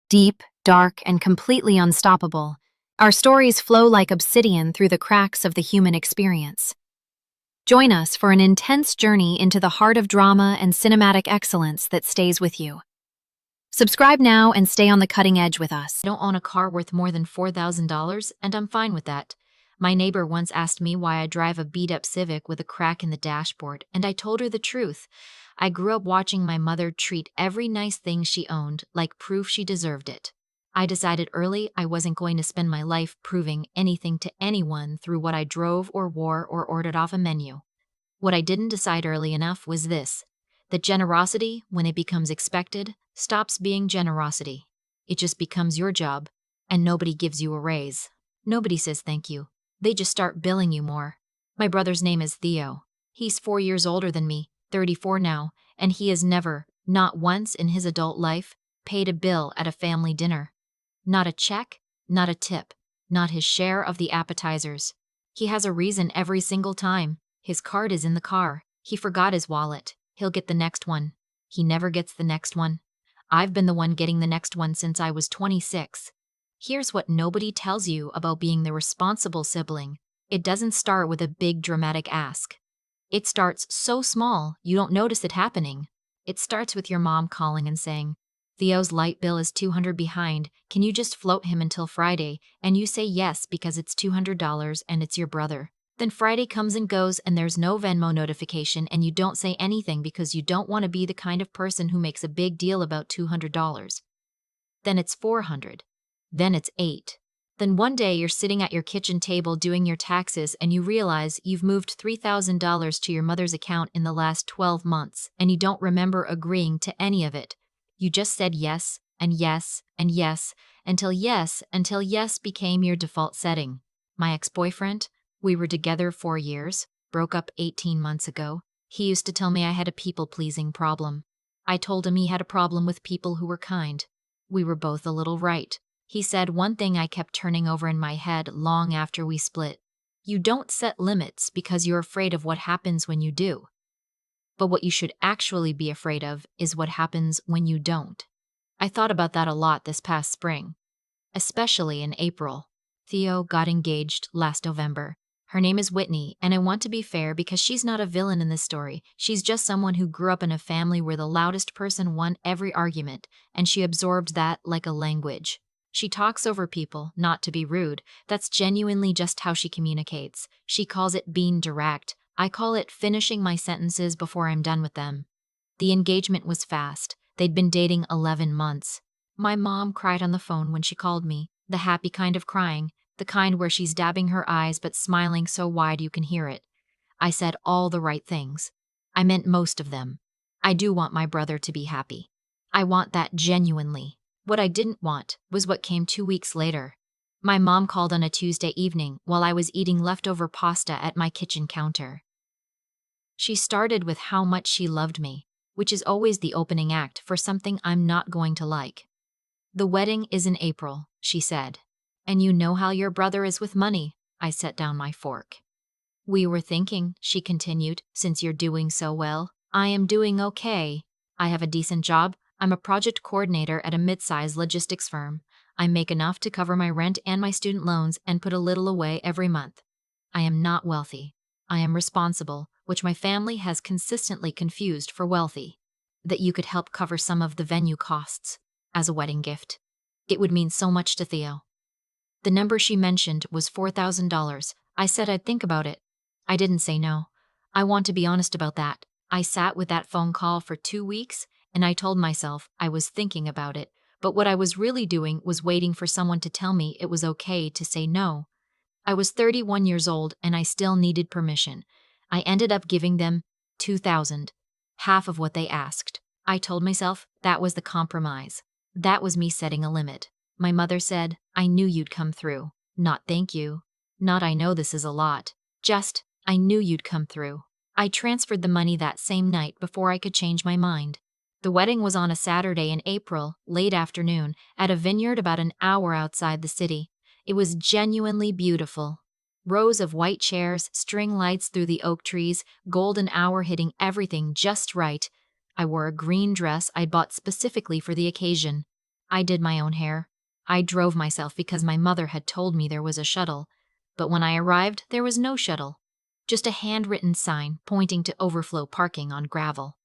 Deep, dark, and completely unstoppable, our stories flow like obsidian through the cracks of the human experience. Join us for an intense journey into the heart of drama and cinematic excellence that stays with you. Subscribe now and stay on the cutting edge with us. I don't own a car worth more than $4,000, and I'm fine with that. My neighbor once asked me why I drive a beat-up Civic with a crack in the dashboard, and I told her the truth. I grew up watching my mother treat every nice thing she owned like proof she deserved it. I decided early I wasn't going to spend my life proving anything to anyone through what I drove or wore or ordered off a menu. What I didn't decide early enough was this: that generosity, when it becomes expected, stops being generosity. It just becomes your job, and nobody gives you a raise. Nobody says thank you. They just start billing you more. My brother's name is Theo. He's 4 years older than me, 34 now, and he has never, not once in his adult life, paid a bill at a family dinner. Not a check, not a tip, not his share of the appetizers. He has a reason every single time. His card is in the car. He forgot his wallet. He'll get the next one. He never gets the next one. I've been the one getting the next one since I was 26. Here's what nobody tells you about being the responsible sibling. It doesn't start with a big dramatic ask. It starts so small you don't notice it happening. It starts with your mom calling and saying, "Theo's light bill is $200 behind. Can you just float him until Friday?" And you say yes because it's $200 and it's your brother. Then Friday comes and goes and there's no Venmo notification, and you don't say anything because you don't want to be the kind of person who makes a big deal about $200. Then it's $400. Then it's $8. Then one day you're sitting at your kitchen table doing your taxes and you realize you've moved $3,000 to your mother's account in the last 12 months and you don't remember agreeing to any of it. You just said yes and yes and yes until yes became your default setting. My ex-boyfriend, we were together 4 years, broke up 18 months ago. He used to tell me I had a people-pleasing problem. I told him he had a problem with people who were kind. We were both a little right. He said one thing I kept turning over in my head long after we split: you don't set limits because you're afraid of what happens when you do. But what you should actually be afraid of is what happens when you don't. I thought about that a lot this past spring, especially in April. Theo got engaged last November. Her name is Whitney, and I want to be fair because she's not a villain in this story. She's just someone who grew up in a family where the loudest person won every argument, and she absorbed that like a language. She talks over people, not to be rude. That's genuinely just how she communicates. She calls it being direct. I call it finishing my sentences before I'm done with them. The engagement was fast. They'd been dating 11 months. My mom cried on the phone when she called me, the happy kind of crying, the kind where she's dabbing her eyes but smiling so wide you can hear it. I said all the right things. I meant most of them. I do want my brother to be happy. I want that genuinely. What I didn't want was what came 2 weeks later. My mom called on a Tuesday evening while I was eating leftover pasta at my kitchen counter. She started with how much she loved me, which is always the opening act for something I'm not going to like. "The wedding is in April," she said. "And you know how your brother is with money." I set down my fork. "We were thinking," she continued, "since you're doing so well." "I am doing okay. I have a decent job. I'm a project coordinator at a mid-sized logistics firm. I make enough to cover my rent and my student loans and put a little away every month. I am not wealthy. I am responsible, which my family has consistently confused for wealthy. That you could help cover some of the venue costs as a wedding gift. It would mean so much to Theo." The number she mentioned was $4,000. I said I'd think about it. I didn't say no. I want to be honest about that. I sat with that phone call for 2 weeks, and I told myself I was thinking about it, but what I was really doing was waiting for someone to tell me it was okay to say no. I was 31 years old, and I still needed permission. I ended up giving them $2,000, half of what they asked. I told myself that was the compromise. That was me setting a limit. My mother said, "I knew you'd come through." Not "thank you." Not "I know this is a lot." Just, "I knew you'd come through." I transferred the money that same night before I could change my mind. The wedding was on a Saturday in April, late afternoon, at a vineyard about an hour outside the city. It was genuinely beautiful. Rows of white chairs, string lights through the oak trees, golden hour hitting everything just right. I wore a green dress I'd bought specifically for the occasion. I did my own hair. I drove myself because my mother had told me there was a shuttle. But when I arrived, there was no shuttle. Just a handwritten sign pointing to overflow parking on gravel.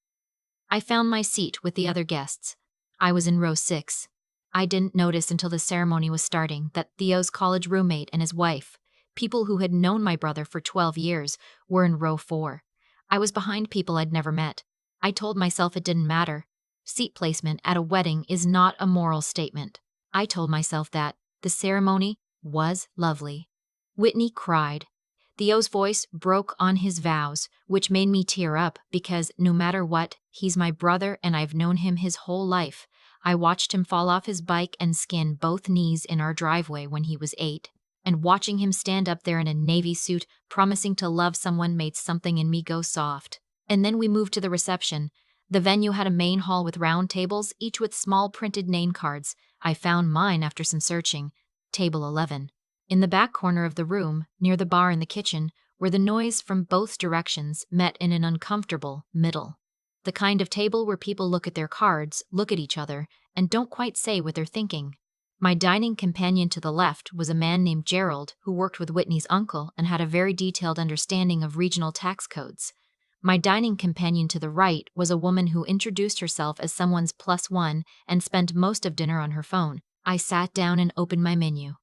I found my seat with the other guests. I was in row 6. I didn't notice until the ceremony was starting that Theo's college roommate and his wife, people who had known my brother for 12 years, were in row 4. I was behind people I'd never met. I told myself it didn't matter. Seat placement at a wedding is not a moral statement. I told myself that the ceremony was lovely. Whitney cried. Theo's voice broke on his vows, which made me tear up because no matter what, he's my brother and I've known him his whole life. I watched him fall off his bike and skin both knees in our driveway when he was 8, and watching him stand up there in a navy suit, promising to love someone made something in me go soft. And then we moved to the reception. The venue had a main hall with round tables, each with small printed name cards. I found mine after some searching. Table 11. In the back corner of the room, near the bar in the kitchen, where the noise from both directions met in an uncomfortable middle. The kind of table where people look at their cards, look at each other, and don't quite say what they're thinking. My dining companion to the left was a man named Gerald who worked with Whitney's uncle and had a very detailed understanding of regional tax codes. My dining companion to the right was a woman who introduced herself as someone's +1 and spent most of dinner on her phone. I sat down and opened my menu.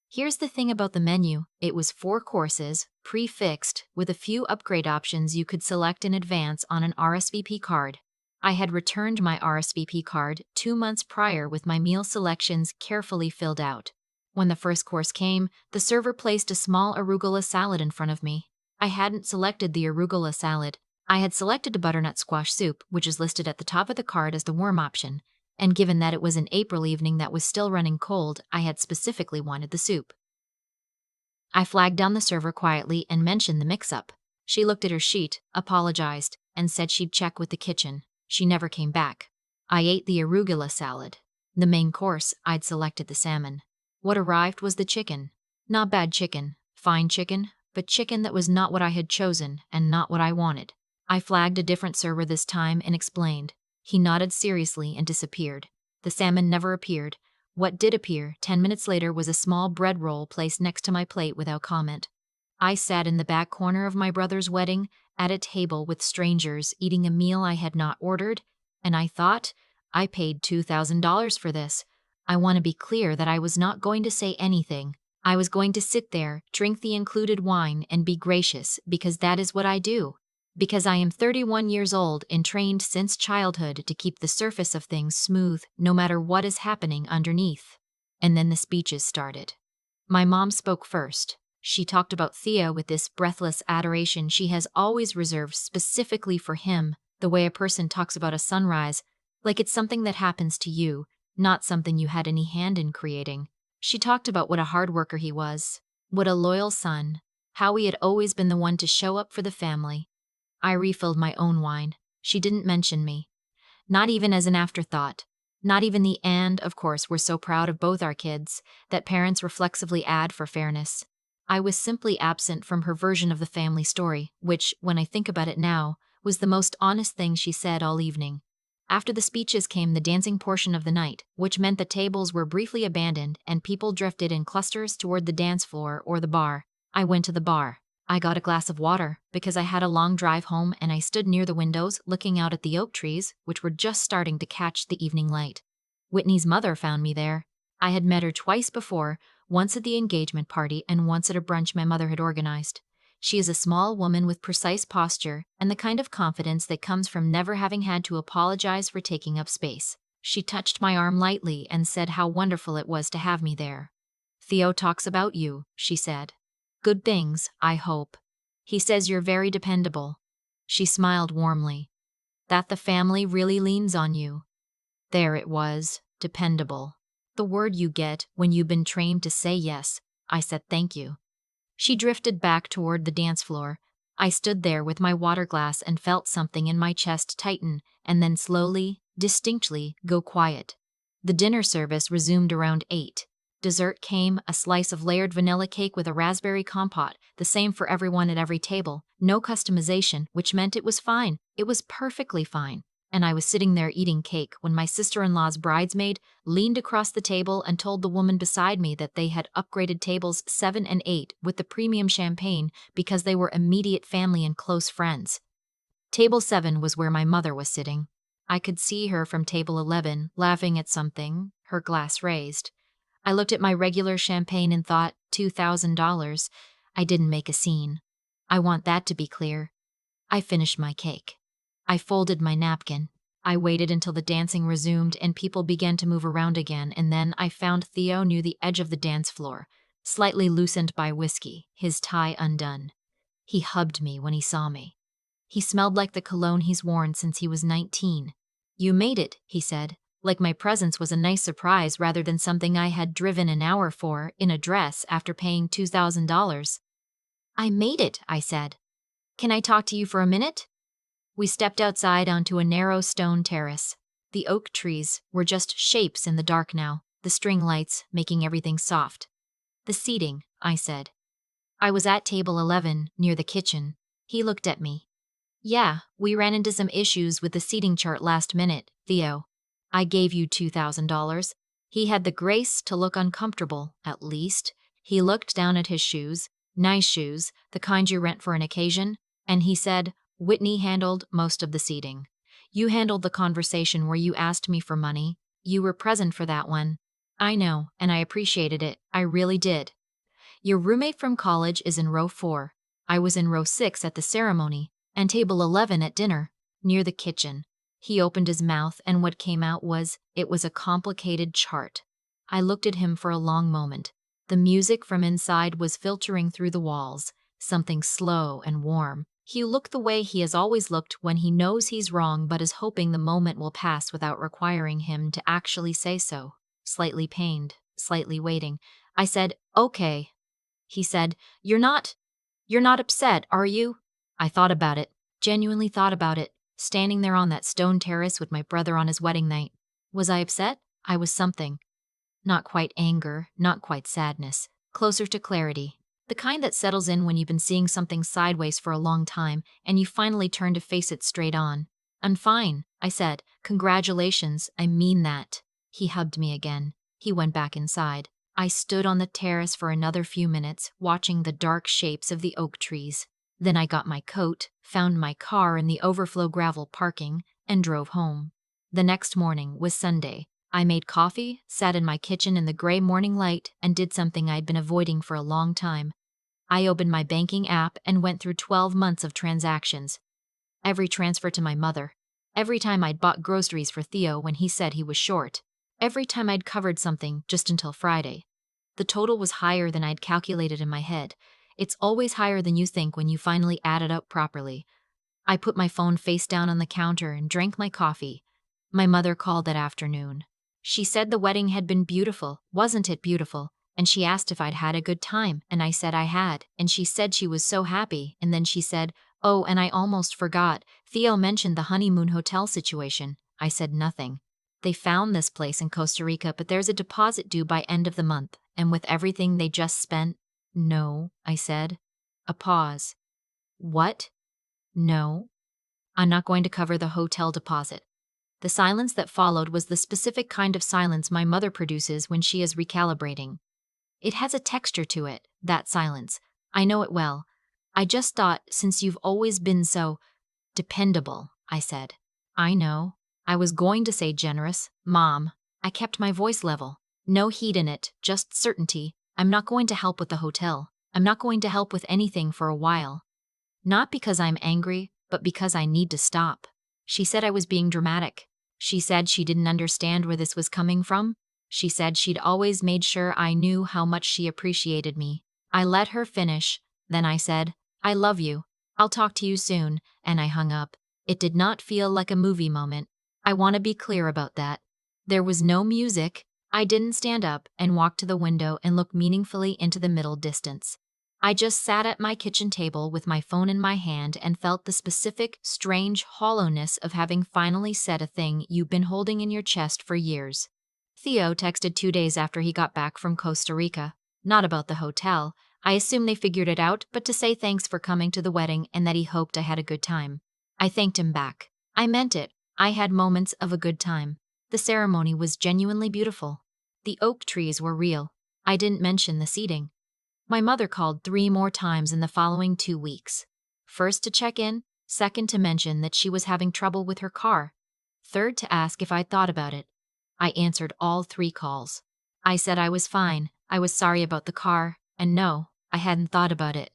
Here's the thing about the menu, it was 4 courses, pre-fixed, with a few upgrade options you could select in advance on an RSVP card. I had returned my RSVP card 2 months prior with my meal selections carefully filled out. When the first course came, the server placed a small arugula salad in front of me. I hadn't selected the arugula salad. I had selected a butternut squash soup, which is listed at the top of the card as the warm option. And given that it was an April evening that was still running cold, I had specifically wanted the soup. I flagged down the server quietly and mentioned the mix-up. She looked at her sheet, apologized, and said she'd check with the kitchen. She never came back. I ate the arugula salad. The main course, I'd selected the salmon. What arrived was the chicken. Not bad chicken, fine chicken, but chicken that was not what I had chosen and not what I wanted. I flagged a different server this time and explained. He nodded seriously and disappeared. The salmon never appeared. What did appear 10 minutes later was a small bread roll placed next to my plate without comment. I sat in the back corner of my brother's wedding, at a table with strangers eating a meal I had not ordered, and I thought, I paid $2,000 for this. I want to be clear that I was not going to say anything. I was going to sit there, drink the included wine, and be gracious because that is what I do. Because I am 31 years old and trained since childhood to keep the surface of things smooth no matter what is happening underneath. And then the speeches started. My mom spoke first. She talked about Theo with this breathless adoration she has always reserved specifically for him, the way a person talks about a sunrise, like it's something that happens to you, not something you had any hand in creating. She talked about what a hard worker he was, what a loyal son, how he had always been the one to show up for the family. I refilled my own wine. She didn't mention me. Not even as an afterthought. Not even the "and," of course, we're so proud of both our kids, that parents reflexively add for fairness. I was simply absent from her version of the family story, which, when I think about it now, was the most honest thing she said all evening. After the speeches came the dancing portion of the night, which meant the tables were briefly abandoned and people drifted in clusters toward the dance floor or the bar. I went to the bar. I got a glass of water because I had a long drive home and I stood near the windows looking out at the oak trees, which were just starting to catch the evening light. Whitney's mother found me there. I had met her twice before, once at the engagement party and once at a brunch my mother had organized. She is a small woman with precise posture and the kind of confidence that comes from never having had to apologize for taking up space. She touched my arm lightly and said how wonderful it was to have me there. "Theo talks about you," she said. "Good things, I hope. He says you're very dependable." She smiled warmly. "That the family really leans on you." There it was, dependable. The word you get when you've been trained to say yes. I said thank you. She drifted back toward the dance floor. I stood there with my water glass and felt something in my chest tighten and then slowly, distinctly, go quiet. The dinner service resumed around 8. Dessert came, a slice of layered vanilla cake with a raspberry compote, the same for everyone at every table, no customization, which meant it was fine. It was perfectly fine. and I was sitting there eating cake when my sister-in-law's bridesmaid leaned across the table and told the woman beside me that they had upgraded tables 7 and 8 with the premium champagne because they were immediate family and close friends. Table 7 was where my mother was sitting. I could see her from table 11, laughing at something, her glass raised. I looked at my regular champagne and thought, $2,000. I didn't make a scene. I want that to be clear. I finished my cake. I folded my napkin. I waited until the dancing resumed and people began to move around again, and then I found Theo near the edge of the dance floor, slightly loosened by whiskey, his tie undone. He hugged me when he saw me. He smelled like the cologne he's worn since he was 19. "You made it," he said, like my presence was a nice surprise rather than something I had driven an hour for in a dress after paying $2,000. "I made it," I said. "Can I talk to you for a minute?" We stepped outside onto a narrow stone terrace. The oak trees were just shapes in the dark now, the string lights making everything soft. "The seating," I said. I was at table 11, near the kitchen. He looked at me. "Yeah, we ran into some issues with the seating chart last minute, Theo. I gave you $2,000. He had the grace to look uncomfortable, at least. He looked down at his shoes, nice shoes, the kind you rent for an occasion, and he said, "Whitney handled most of the seating. You handled the conversation where you asked me for money. You were present for that one." "I know, and I appreciated it. I really did." "Your roommate from college is in row 4. I was in row 6 at the ceremony, and table 11 at dinner, near the kitchen." He opened his mouth, and what came out was, it was a complicated chart. I looked at him for a long moment. The music from inside was filtering through the walls, something slow and warm. He looked the way he has always looked when he knows he's wrong but is hoping the moment will pass without requiring him to actually say so. Slightly pained, slightly waiting. I said, "Okay." He said, You're not upset, are you?" I thought about it, genuinely thought about it, standing there on that stone terrace with my brother on his wedding night. Was I upset? I was something. Not quite anger, not quite sadness, closer to clarity. The kind that settles in when you've been seeing something sideways for a long time and you finally turn to face it straight on. "I'm fine," I said. "Congratulations, I mean that." He hugged me again. He went back inside. I stood on the terrace for another few minutes, watching the dark shapes of the oak trees. Then I got my coat, found my car in the overflow gravel parking, and drove home. The next morning was Sunday. I made coffee, sat in my kitchen in the gray morning light, and did something I'd been avoiding for a long time. I opened my banking app and went through 12 months of transactions. Every transfer to my mother. Every time I'd bought groceries for Theo when he said he was short. Every time I'd covered something just until Friday. The total was higher than I'd calculated in my head. It's always higher than you think when you finally add it up properly. I put my phone face down on the counter and drank my coffee. My mother called that afternoon. She said the wedding had been beautiful, wasn't it beautiful? And she asked if I'd had a good time, and I said I had, and she said she was so happy, and then she said, "Oh, and I almost forgot, Theo mentioned the honeymoon hotel situation." I said nothing. "They found this place in Costa Rica, but there's a deposit due by end of the month, and with everything they just spent—" "No," I said. A pause. "What?" "No. I'm not going to cover the hotel deposit." The silence that followed was the specific kind of silence my mother produces when she is recalibrating. It has a texture to it, that silence. I know it well. "I just thought, since you've always been so dependable," I said. "I know." I was going to say generous, Mom. I kept my voice level. No heat in it, just certainty. "I'm not going to help with the hotel. I'm not going to help with anything for a while. Not because I'm angry, but because I need to stop." She said I was being dramatic. She said she didn't understand where this was coming from. She said she'd always made sure I knew how much she appreciated me. I let her finish. Then I said, "I love you. I'll talk to you soon," and I hung up. It did not feel like a movie moment. I want to be clear about that. There was no music. I didn't stand up and walk to the window and look meaningfully into the middle distance. I just sat at my kitchen table with my phone in my hand and felt the specific, strange hollowness of having finally said a thing you've been holding in your chest for years. Theo texted 2 days after he got back from Costa Rica. Not about the hotel. I assume they figured it out, but to say thanks for coming to the wedding and that he hoped I had a good time. I thanked him back. I meant it. I had moments of a good time. The ceremony was genuinely beautiful. The oak trees were real. I didn't mention the seating. My mother called 3 more times in the following 2 weeks. First to check in, second to mention that she was having trouble with her car, third to ask if I'd thought about it. I answered all 3 calls. I said I was fine, I was sorry about the car, and no, I hadn't thought about it.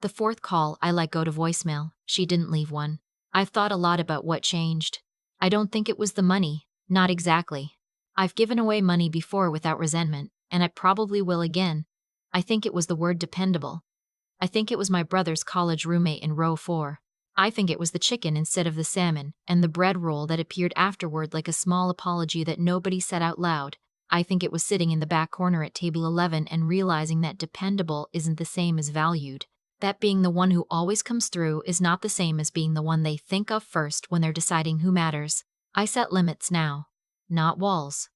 The 4th call I let go to voicemail, she didn't leave one. I've thought a lot about what changed. I don't think it was the money, not exactly. I've given away money before without resentment, and I probably will again. I think it was the word dependable. I think it was my brother's college roommate in row 4. I think it was the chicken instead of the salmon, and the bread roll that appeared afterward like a small apology that nobody said out loud. I think it was sitting in the back corner at table 11 and realizing that dependable isn't the same as valued. That being the one who always comes through is not the same as being the one they think of first when they're deciding who matters. I set limits now, not walls.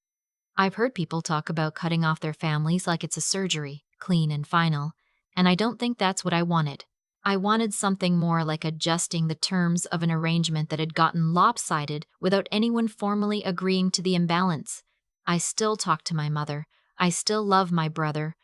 I've heard people talk about cutting off their families like it's a surgery, clean and final, and I don't think that's what I wanted. I wanted something more like adjusting the terms of an arrangement that had gotten lopsided without anyone formally agreeing to the imbalance. I still talk to my mother. I still love my brother.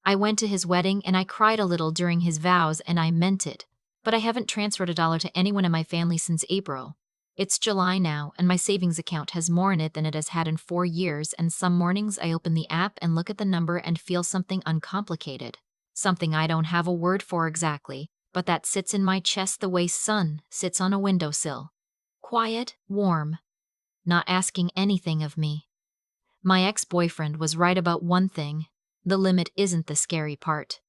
I went to his wedding and I cried a little during his vows and I meant it. But I haven't transferred a dollar to anyone in my family since April. It's July now, and my savings account has more in it than it has had in 4 years, and some mornings I open the app and look at the number and feel something uncomplicated. Something I don't have a word for exactly, but that sits in my chest the way sun sits on a windowsill. Quiet, warm, not asking anything of me. My ex-boyfriend was right about one thing. The limit isn't the scary part.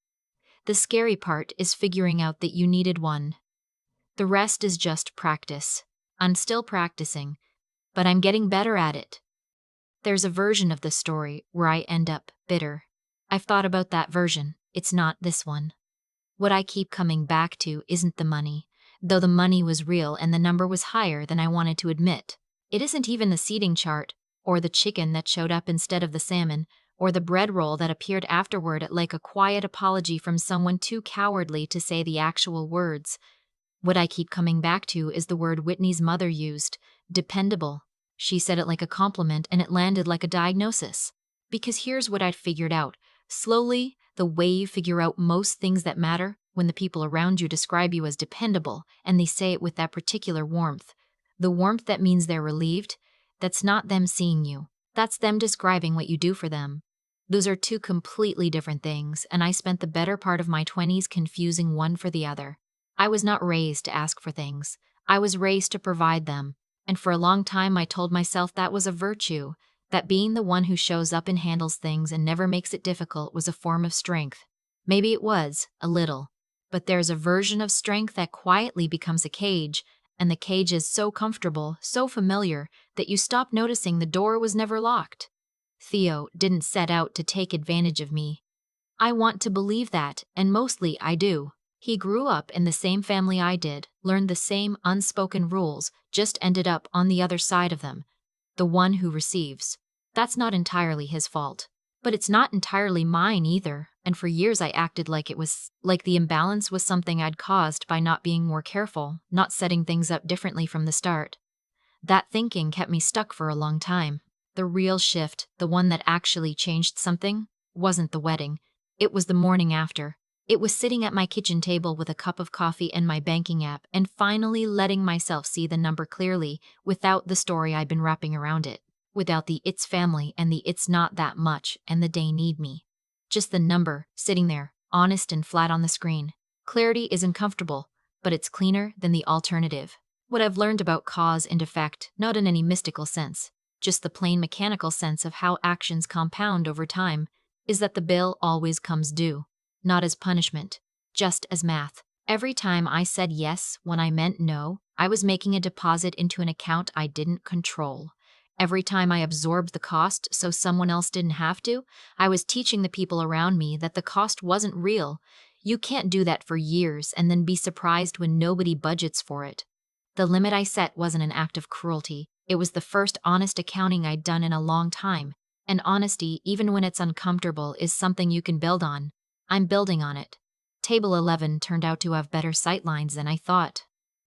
The scary part is figuring out that you needed one. The rest is just practice. I'm still practicing, but I'm getting better at it. There's a version of the story where I end up bitter. I've thought about that version. It's not this one. What I keep coming back to isn't the money, though the money was real and the number was higher than I wanted to admit. It isn't even the seating chart, or the chicken that showed up instead of the salmon, or the bread roll that appeared afterward like a quiet apology from someone too cowardly to say the actual words. What I keep coming back to is the word Whitney's mother used, dependable. She said it like a compliment and it landed like a diagnosis. Because here's what I'd figured out. Slowly, the way you figure out most things that matter, when the people around you describe you as dependable and they say it with that particular warmth. The warmth that means they're relieved, that's not them seeing you. That's them describing what you do for them. Those are 2 completely different things, and I spent the better part of my 20s confusing one for the other. I was not raised to ask for things. I was raised to provide them. And for a long time I told myself that was a virtue, that being the one who shows up and handles things and never makes it difficult was a form of strength. Maybe it was, a little. But there's a version of strength that quietly becomes a cage, and the cage is so comfortable, so familiar, that you stop noticing the door was never locked. Theo didn't set out to take advantage of me. I want to believe that, and mostly I do. He grew up in the same family I did, learned the same unspoken rules, just ended up on the other side of them. The one who receives. That's not entirely his fault. But it's not entirely mine either, and for years I acted like the imbalance was something I'd caused by not being more careful, not setting things up differently from the start. That thinking kept me stuck for a long time. The real shift, the one that actually changed something, wasn't the wedding. It was the morning after. It was sitting at my kitchen table with a cup of coffee and my banking app and finally letting myself see the number clearly without the story I'd been wrapping around it, without the it's family and the it's not that much and the they need me. Just the number, sitting there, honest and flat on the screen. Clarity isn't comfortable, but it's cleaner than the alternative. What I've learned about cause and effect, not in any mystical sense, just the plain mechanical sense of how actions compound over time, is that the bill always comes due. Not as punishment, just as math. Every time I said yes when I meant no, I was making a deposit into an account I didn't control. Every time I absorbed the cost so someone else didn't have to, I was teaching the people around me that the cost wasn't real. You can't do that for years and then be surprised when nobody budgets for it. The limit I set wasn't an act of cruelty. It was the first honest accounting I'd done in a long time. And honesty, even when it's uncomfortable, is something you can build on. I'm building on it. Table 11 turned out to have better sightlines than I thought.